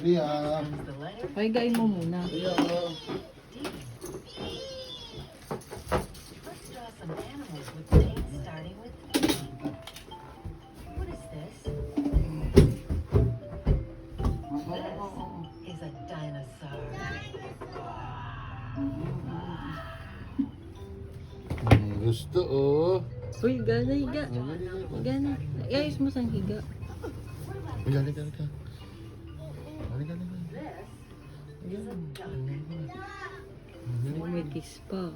Liam. Pahigain mo muna. Liam. Let's draw some animals with names starting with E. What is this? This is a dinosaur. Gusto oh. Uy, higa na, higa. Higa na. Iayos mo sang higa. Uy, halika. Halika. May kiss pa.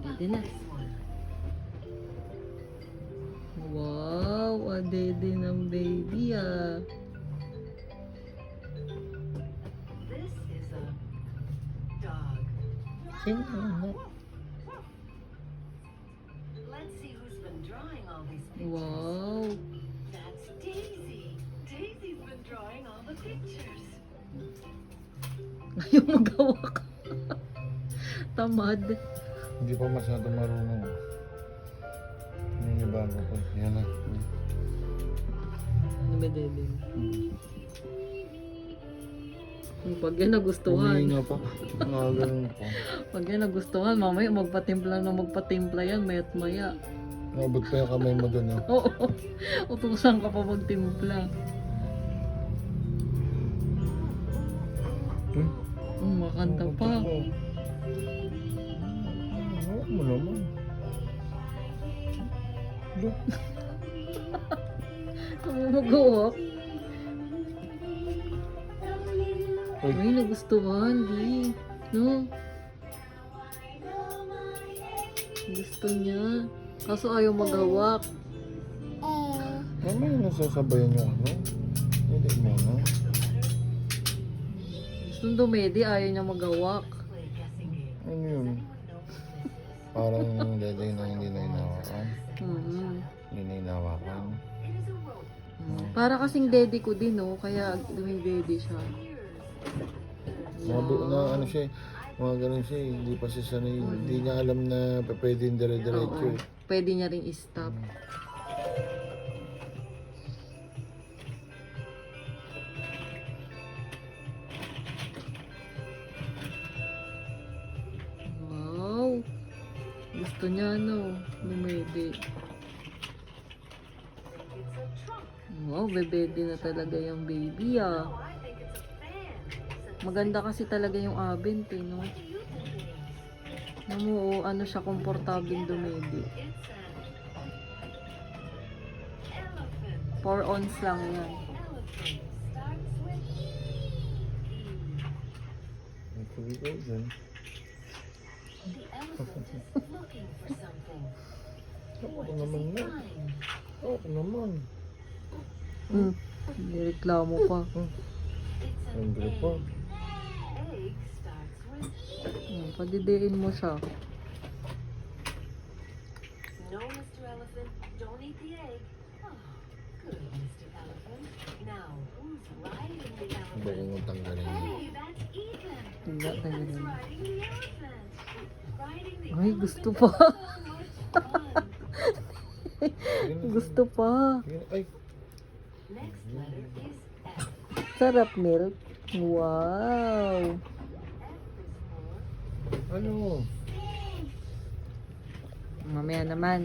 Pwede na. Wow, adede ng baby ah. This is a dog. Sino ano? Let's see who's been drawing all these pictures. Wow. That's Daisy. Daisy's been drawing all the pictures. Ayaw magawak. Tamad. Hindi pa masyado marunong. Yung bago ko. Yan na. Ano ba dede? Pag yan nagustuhan. Huminga pa. Ganun pa. Pag yan nagustuhan, mamaya magpatimpla yan, maya't maya. Nabot pa yung kamay mo dun. Oo. Utusan ka pa magtimpla. Makanta pa. Oo mo naman. Magawak. Uy. Ay, nagustuhan, di. No? Gusto niya. Kaso ayaw magawak. Mamaya nasasabayan yung ano. Hindi mo ano. Gusto dumedi, ayaw niya magawak. Play a guessing game. Ano yun? Anyone know what this is? Parang yung dede na hindi na inawakan. Mhm. Hindi na inawakan. It is a rope. Para kasing daddy ko din, no? Kaya dumidede siya. Mga na ano siya, mga ganun siya, hindi pa siya sanay, hindi niya alam na pwede yung dire-diretso. Oo. Pwede niya rin i-stop. Wow! Gusto niya, no? Dumedi. It's a trunk. Wow, bebede na talaga yung baby, ah. Oh, I think it's a fan. Maganda kasi talaga yung abent, eh, no? What do you think it is? Namu, ano siya, komportabling dumedi. It's an elephant. 4 ons lang yan. Elephant starts with E. Ito ito dyan. The elephant is looking for something. Ako What does naman he na. find? Ako naman. Nireklamo pa. It's an Siyempre egg. pa. Egg starts with Padidiin mo siya. no, Mr. Elephant, don't eat the egg. Oh, good, Mr. Elephant. Now, who's riding the Baka elephant? mo tanggalin mo. Hey, that's Ethan. Hindi, Ethan's tanggalin. riding the elephant. Riding the Ay, elephant gusto is pa. so much fun. Sige na, Gusto pa. sige na. Ay, Next letter is F. Sarap milk. Wow. F is for ano? Mamaya naman.